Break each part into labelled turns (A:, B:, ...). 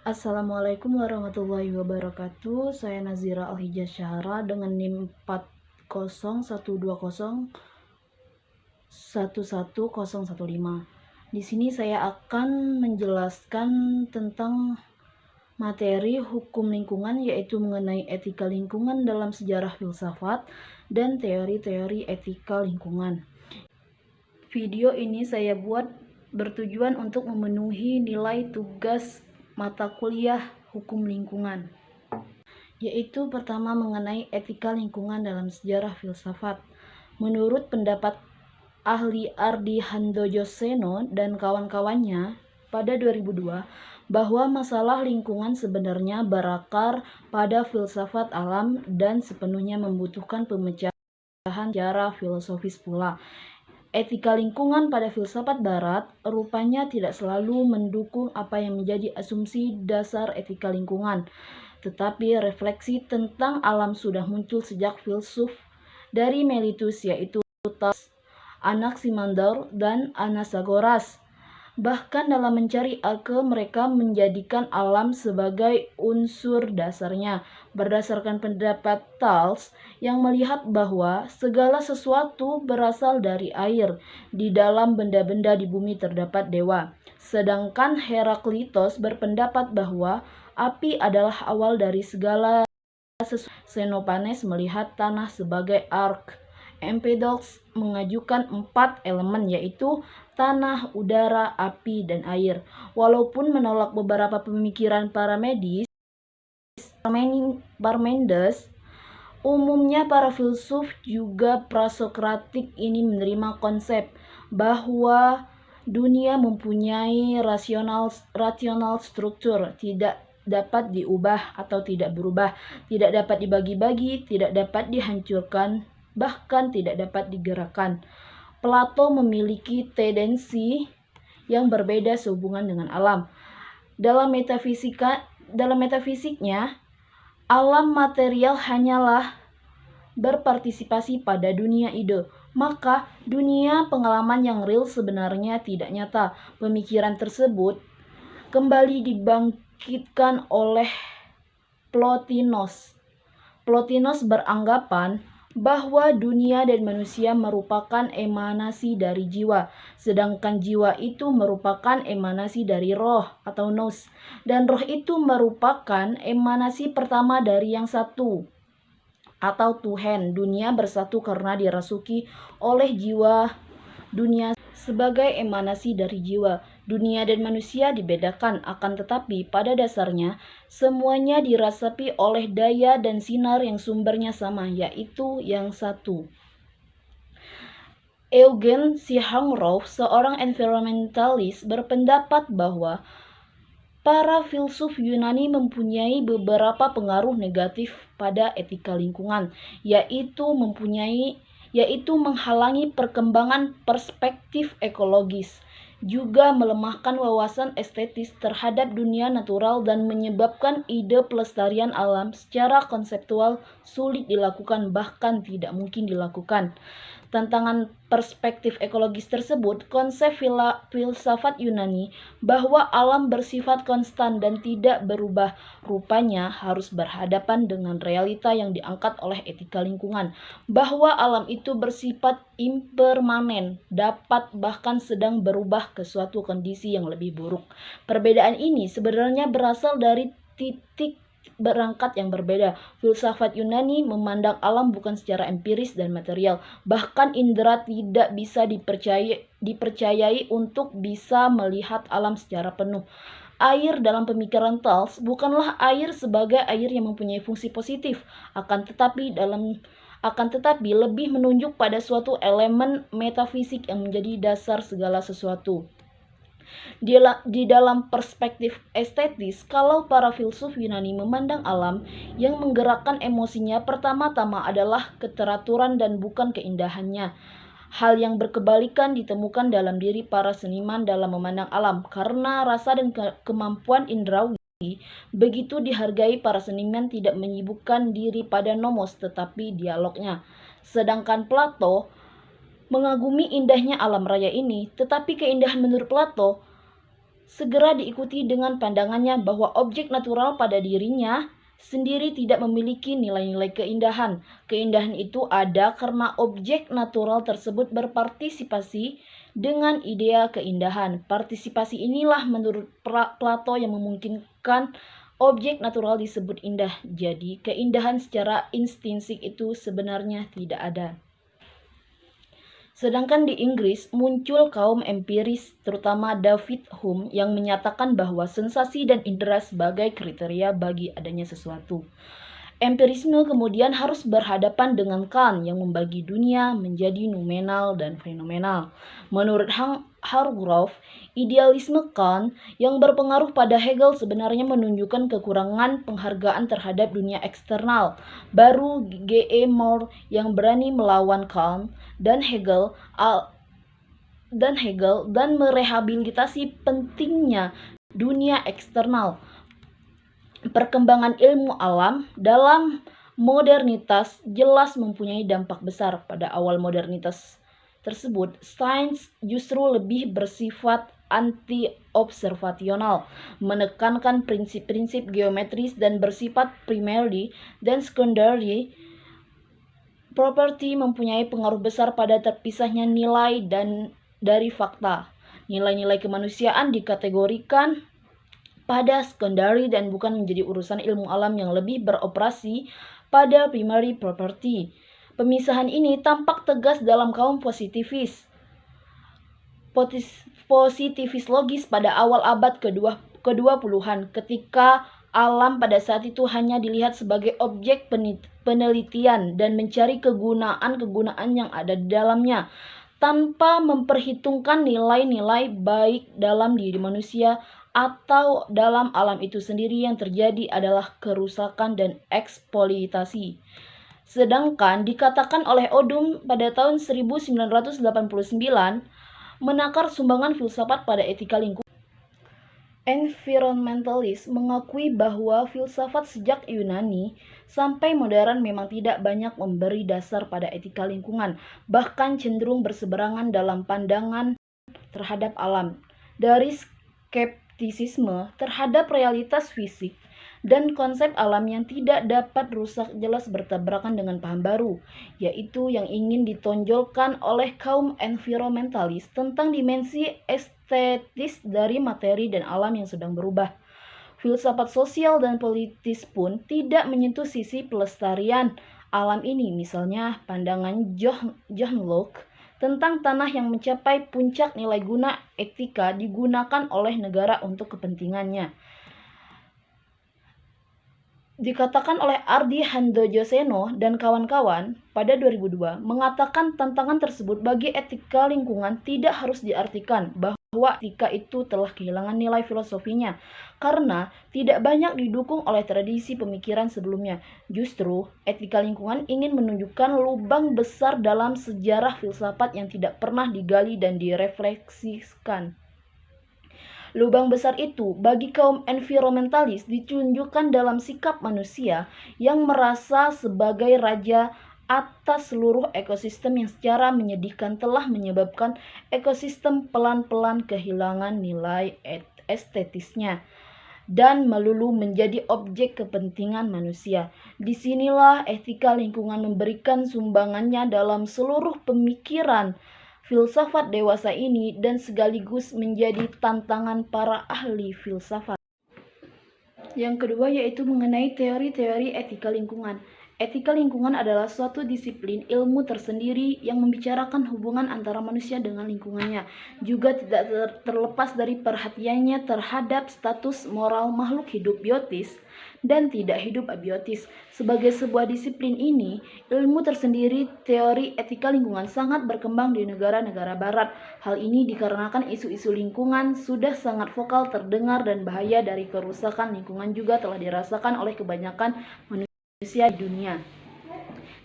A: Assalamualaikum warahmatullahi wabarakatuh. Saya Nazira Alhijah Syahra dengan NIM 4001210115. Di sini saya akan menjelaskan tentang materi hukum lingkungan, yaitu mengenai etika lingkungan dalam sejarah filsafat dan teori-teori etika lingkungan. Video ini saya buat bertujuan untuk memenuhi nilai tugas mata kuliah hukum lingkungan, yaitu pertama mengenai etika lingkungan dalam sejarah filsafat. Menurut pendapat ahli Ardi Handojoseno dan kawan-kawannya pada 2002, bahwa masalah lingkungan sebenarnya berakar pada filsafat alam dan sepenuhnya membutuhkan pemecahan secara filosofis pula. Etika lingkungan pada filsafat barat rupanya tidak selalu mendukung apa yang menjadi asumsi dasar etika lingkungan, tetapi refleksi tentang alam sudah muncul sejak filsuf dari Melitus, yaitu Thales, Anaximander, dan Anaxagoras. Bahkan dalam mencari akal, mereka menjadikan alam sebagai unsur dasarnya. Berdasarkan pendapat Thales yang melihat bahwa segala sesuatu berasal dari air, di dalam benda-benda di bumi terdapat dewa. Sedangkan Heraklitos berpendapat bahwa api adalah awal dari segala sesuatu. Xenophanes melihat tanah sebagai ark. Empedokles mengajukan 4 elemen, yaitu tanah, udara, api, dan air. Walaupun menolak beberapa pemikiran Parmenides, umumnya para filsuf juga prasokratik ini menerima konsep bahwa dunia mempunyai rasional struktur, tidak dapat diubah atau tidak berubah, tidak dapat dibagi-bagi, tidak dapat dihancurkan, bahkan tidak dapat digerakkan. Plato memiliki tendensi yang berbeda sehubungan dengan alam. Dalam metafisiknya, alam material hanyalah berpartisipasi pada dunia ide. Maka dunia pengalaman yang real sebenarnya tidak nyata. Pemikiran tersebut kembali dibangkitkan oleh Plotinus. Plotinus beranggapan bahwa dunia dan manusia merupakan emanasi dari jiwa, sedangkan jiwa itu merupakan emanasi dari roh atau nous, dan roh itu merupakan emanasi pertama dari yang satu atau Tuhan. Dunia bersatu karena dirasuki oleh jiwa dunia sebagai emanasi dari jiwa. Dunia dan manusia dibedakan, akan tetapi pada dasarnya semuanya dirasapi oleh daya dan sinar yang sumbernya sama, yaitu yang satu. Eugen Sihangrow, seorang environmentalist, berpendapat bahwa para filsuf Yunani mempunyai beberapa pengaruh negatif pada etika lingkungan, yaitu menghalangi perkembangan perspektif ekologis, juga melemahkan wawasan estetis terhadap dunia natural dan menyebabkan ide pelestarian alam secara konseptual sulit dilakukan, bahkan tidak mungkin dilakukan. Tantangan perspektif ekologis tersebut, konsep filsafat Yunani bahwa alam bersifat konstan dan tidak berubah rupanya harus berhadapan dengan realita yang diangkat oleh etika lingkungan, bahwa alam itu bersifat impermanen, dapat bahkan sedang berubah ke suatu kondisi yang lebih buruk. Perbedaan ini sebenarnya berasal dari titik berangkat yang berbeda. Filsafat Yunani memandang alam bukan secara empiris dan material. Bahkan indera tidak bisa dipercayai untuk bisa melihat alam secara penuh. Air dalam pemikiran Thales bukanlah air sebagai air yang mempunyai fungsi positif, akan tetapi lebih menunjuk pada suatu elemen metafisik yang menjadi dasar segala sesuatu. Di dalam perspektif estetis, kalau para filsuf Yunani memandang alam, yang menggerakkan emosinya pertama-tama adalah keteraturan dan bukan keindahannya. Hal yang berkebalikan ditemukan dalam diri para seniman dalam memandang alam, karena rasa dan kemampuan indrawi begitu dihargai, para seniman tidak menyibukkan diri pada nomos tetapi dialognya. Sedangkan Plato mengagumi indahnya alam raya ini, tetapi keindahan menurut Plato segera diikuti dengan pandangannya bahwa objek natural pada dirinya sendiri tidak memiliki nilai-nilai keindahan. Keindahan itu ada karena objek natural tersebut berpartisipasi dengan idea keindahan. Partisipasi inilah menurut Plato yang memungkinkan objek natural disebut indah. Jadi, keindahan secara instinsif itu sebenarnya tidak ada. Sedangkan di Inggris muncul kaum empiris, terutama David Hume, yang menyatakan bahwa sensasi dan indera sebagai kriteria bagi adanya sesuatu. Empirisme kemudian harus berhadapan dengan Kant yang membagi dunia menjadi noumenal dan fenomenal. Menurut Hargrove, idealisme Kant yang berpengaruh pada Hegel sebenarnya menunjukkan kekurangan penghargaan terhadap dunia eksternal. Baru G.E. Moore yang berani melawan Kant dan Hegel dan merehabilitasi pentingnya dunia eksternal. Perkembangan ilmu alam dalam modernitas jelas mempunyai dampak besar. Pada awal modernitas tersebut, sains justru lebih bersifat anti-observasional, menekankan prinsip-prinsip geometris dan bersifat primary dan secondary property mempunyai pengaruh besar pada terpisahnya nilai dan dari fakta. Nilai-nilai kemanusiaan dikategorikan pada secondary dan bukan menjadi urusan ilmu alam yang lebih beroperasi pada primary property. Pemisahan ini tampak tegas dalam kaum positivis logis pada awal abad ke-20-an ketika alam pada saat itu hanya dilihat sebagai objek penelitian dan mencari kegunaan-kegunaan yang ada di dalamnya tanpa memperhitungkan nilai-nilai baik dalam diri manusia atau dalam alam itu sendiri. Yang terjadi adalah kerusakan dan eksploitasi. Sedangkan dikatakan oleh Odum pada tahun 1989 menakar sumbangan filsafat pada etika lingkungan. Environmentalis mengakui bahwa filsafat sejak Yunani sampai modern memang tidak banyak memberi dasar pada etika lingkungan, bahkan cenderung berseberangan dalam pandangan terhadap alam. Dari skeptisisme terhadap realitas fisik dan konsep alam yang tidak dapat rusak jelas bertabrakan dengan paham baru, yaitu yang ingin ditonjolkan oleh kaum environmentalis tentang dimensi estetis dari materi dan alam yang sedang berubah. Filsafat sosial dan politis pun tidak menyentuh sisi pelestarian alam ini. Misalnya pandangan John Locke tentang tanah yang mencapai puncak nilai guna etika digunakan oleh negara untuk kepentingannya. Dikatakan oleh Ardi Handojoseno dan kawan-kawan pada 2002 mengatakan tantangan tersebut bagi etika lingkungan tidak harus diartikan bahwa etika itu telah kehilangan nilai filosofinya karena tidak banyak didukung oleh tradisi pemikiran sebelumnya. Justru etika lingkungan ingin menunjukkan lubang besar dalam sejarah filsafat yang tidak pernah digali dan direfleksikan. Lubang besar itu bagi kaum environmentalis ditunjukkan dalam sikap manusia yang merasa sebagai raja atas seluruh ekosistem yang secara menyedihkan telah menyebabkan ekosistem pelan-pelan kehilangan nilai estetisnya dan melulu menjadi objek kepentingan manusia. Disinilah etika lingkungan memberikan sumbangannya dalam seluruh pemikiran filsafat dewasa ini dan sekaligus menjadi tantangan para ahli filsafat. Yang kedua yaitu mengenai teori-teori etika lingkungan. Etika lingkungan adalah suatu disiplin ilmu tersendiri yang membicarakan hubungan antara manusia dengan lingkungannya. Juga tidak terlepas dari perhatiannya terhadap status moral makhluk hidup biotis dan tidak hidup abiotis. Sebagai sebuah disiplin ini, ilmu tersendiri teori etika lingkungan sangat berkembang di negara-negara barat. Hal ini dikarenakan isu-isu lingkungan sudah sangat vokal terdengar dan bahaya dari kerusakan lingkungan juga telah dirasakan oleh kebanyakan manusia di dunia.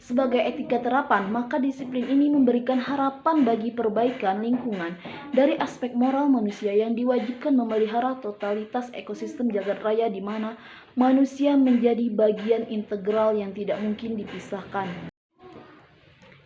A: Sebagai etika terapan, maka disiplin ini memberikan harapan bagi perbaikan lingkungan dari aspek moral manusia yang diwajibkan memelihara totalitas ekosistem jagat raya di mana manusia menjadi bagian integral yang tidak mungkin dipisahkan.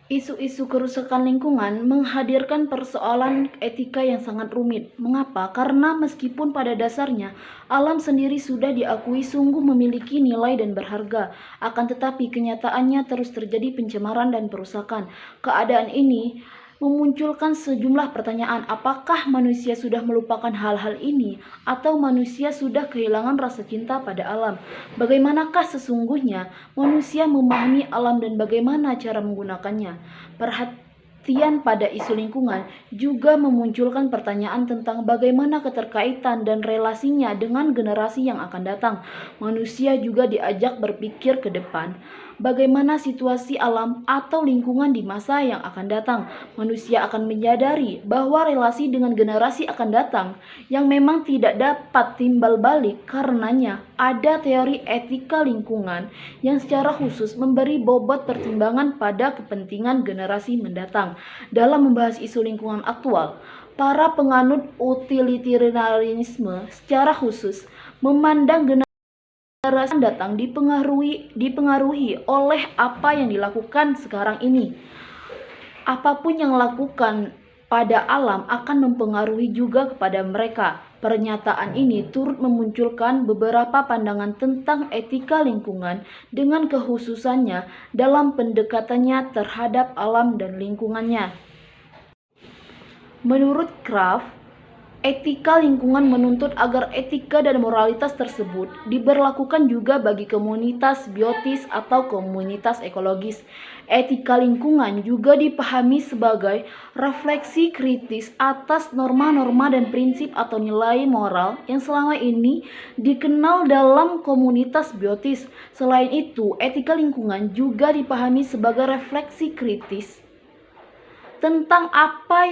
A: Isu-isu kerusakan lingkungan menghadirkan persoalan etika yang sangat rumit. Mengapa? Karena meskipun pada dasarnya alam sendiri sudah diakui sungguh memiliki nilai dan berharga, akan tetapi kenyataannya terus terjadi pencemaran dan perusakan. Keadaan ini memunculkan sejumlah pertanyaan, apakah manusia sudah melupakan hal-hal ini atau manusia sudah kehilangan rasa cinta pada alam? Bagaimanakah sesungguhnya manusia memahami alam dan bagaimana cara menggunakannya? Perhatian pada isu lingkungan juga memunculkan pertanyaan tentang bagaimana keterkaitan dan relasinya dengan generasi yang akan datang. Manusia juga diajak berpikir ke depan, bagaimana situasi alam atau lingkungan di masa yang akan datang. Manusia akan menyadari bahwa relasi dengan generasi akan datang yang memang tidak dapat timbal balik. Karenanya ada teori etika lingkungan yang secara khusus memberi bobot pertimbangan pada kepentingan generasi mendatang. Dalam membahas isu lingkungan aktual, para penganut utilitarianisme secara khusus memandang generasi datang dipengaruhi oleh apa yang dilakukan sekarang ini. Apapun yang lakukan pada alam akan mempengaruhi juga kepada mereka. Pernyataan ini turut memunculkan beberapa pandangan tentang etika lingkungan dengan kekhususannya dalam pendekatannya terhadap alam dan lingkungannya. Menurut Kraft, etika lingkungan menuntut agar etika dan moralitas tersebut diberlakukan juga bagi komunitas biotis atau komunitas ekologis. Etika lingkungan juga dipahami sebagai refleksi kritis atas norma-norma dan prinsip atau nilai moral yang selama ini dikenal dalam komunitas biotis. Selain itu, etika lingkungan juga dipahami sebagai refleksi kritis tentang apa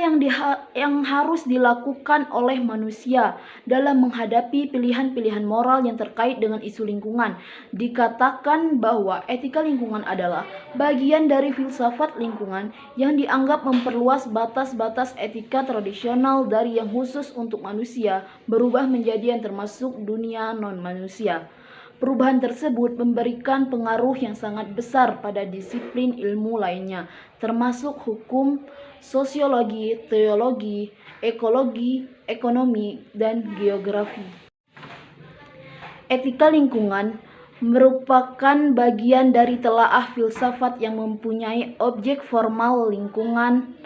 A: yang harus dilakukan oleh manusia dalam menghadapi pilihan-pilihan moral yang terkait dengan isu lingkungan. Dikatakan bahwa etika lingkungan adalah bagian dari filsafat lingkungan yang dianggap memperluas batas-batas etika tradisional dari yang khusus untuk manusia berubah menjadi yang termasuk dunia non-manusia. Perubahan tersebut memberikan pengaruh yang sangat besar pada disiplin ilmu lainnya, termasuk hukum, sosiologi, teologi, ekologi, ekonomi, dan geografi. Etika lingkungan merupakan bagian dari telaah filsafat yang mempunyai objek formal lingkungan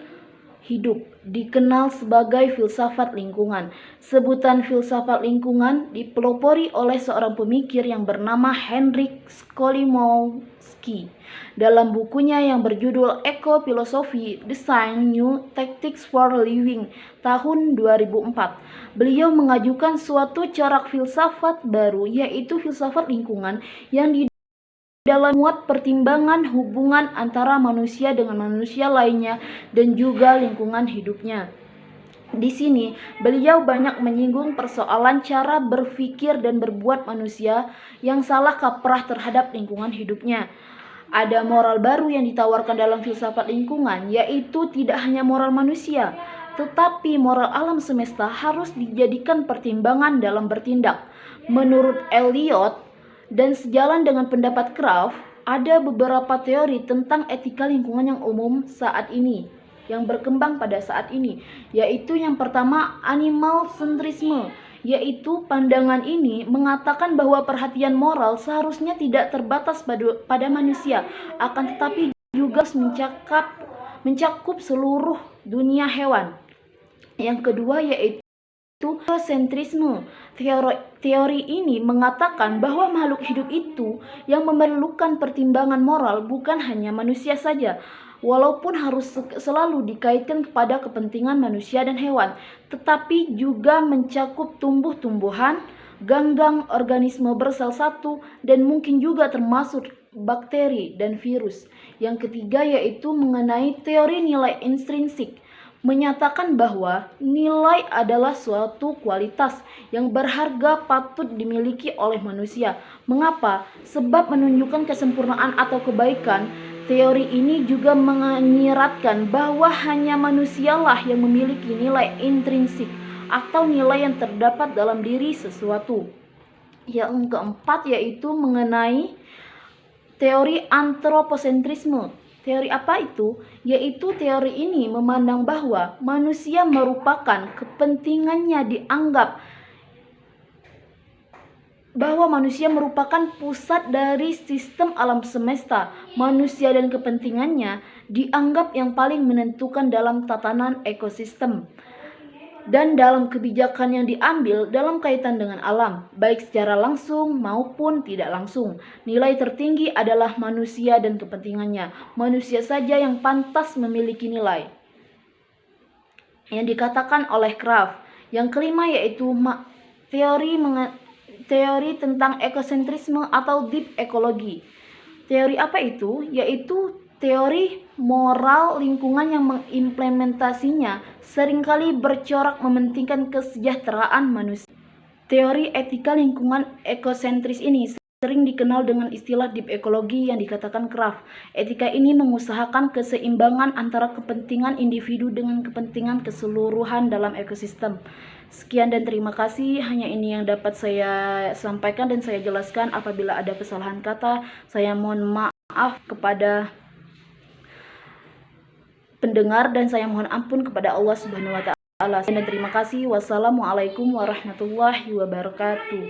A: hidup, dikenal sebagai filsafat lingkungan. Sebutan filsafat lingkungan dipelopori oleh seorang pemikir yang bernama Henryk Skolimowski dalam bukunya yang berjudul Eco-Philosophy: Design New Tactics for Living tahun 2004. Beliau mengajukan suatu corak filsafat baru, yaitu filsafat lingkungan yang dalam muat pertimbangan hubungan antara manusia dengan manusia lainnya dan juga lingkungan hidupnya. Di sini, beliau banyak menyinggung persoalan cara berpikir dan berbuat manusia yang salah kaprah terhadap lingkungan hidupnya. Ada moral baru yang ditawarkan dalam filsafat lingkungan, yaitu tidak hanya moral manusia, tetapi moral alam semesta harus dijadikan pertimbangan dalam bertindak. Menurut Eliot, dan sejalan dengan pendapat Kraft, ada beberapa teori tentang etika lingkungan yang umum saat ini, yang berkembang pada saat ini, yaitu yang pertama, animal centrisme, yaitu pandangan ini mengatakan bahwa perhatian moral seharusnya tidak terbatas pada manusia, akan tetapi juga mencakup seluruh dunia hewan. Yang kedua yaitu sentrisme. Teori ini mengatakan bahwa makhluk hidup itu yang memerlukan pertimbangan moral bukan hanya manusia saja, walaupun harus selalu dikaitkan kepada kepentingan manusia dan hewan, tetapi juga mencakup tumbuh-tumbuhan, ganggang, organisme bersel satu, dan mungkin juga termasuk bakteri dan virus. Yang ketiga yaitu mengenai teori nilai intrinsik, menyatakan bahwa nilai adalah suatu kualitas yang berharga patut dimiliki oleh manusia. Mengapa? Sebab menunjukkan kesempurnaan atau kebaikan. Teori ini juga menyiratkan bahwa hanya manusialah yang memiliki nilai intrinsik atau nilai yang terdapat dalam diri sesuatu. Yang keempat yaitu mengenai teori antroposentrisme. Teori apa itu? Yaitu teori ini memandang bahwa manusia merupakan kepentingannya dianggap bahwa manusia merupakan pusat dari sistem alam semesta. Manusia dan kepentingannya dianggap yang paling menentukan dalam tatanan ekosistem dan dalam kebijakan yang diambil dalam kaitan dengan alam, baik secara langsung maupun tidak langsung. Nilai tertinggi adalah manusia dan kepentingannya. Manusia saja yang pantas memiliki nilai yang dikatakan oleh Kraft. Yang kelima yaitu teori tentang ekosentrisme atau deep ekologi. Teori apa itu? Yaitu teori moral lingkungan yang mengimplementasinya seringkali bercorak mementingkan kesejahteraan manusia. Teori etika lingkungan ekosentris ini sering dikenal dengan istilah deep ekologi yang dikatakan Kraft. Etika ini mengusahakan keseimbangan antara kepentingan individu dengan kepentingan keseluruhan dalam ekosistem. Sekian dan terima kasih. Hanya ini yang dapat saya sampaikan dan saya jelaskan. Apabila ada kesalahan kata, saya mohon maaf kepada pendengar dan saya mohon ampun kepada Allah Subhanahu wa taala. Dan terima kasih. Wassalamualaikum warahmatullahi wabarakatuh.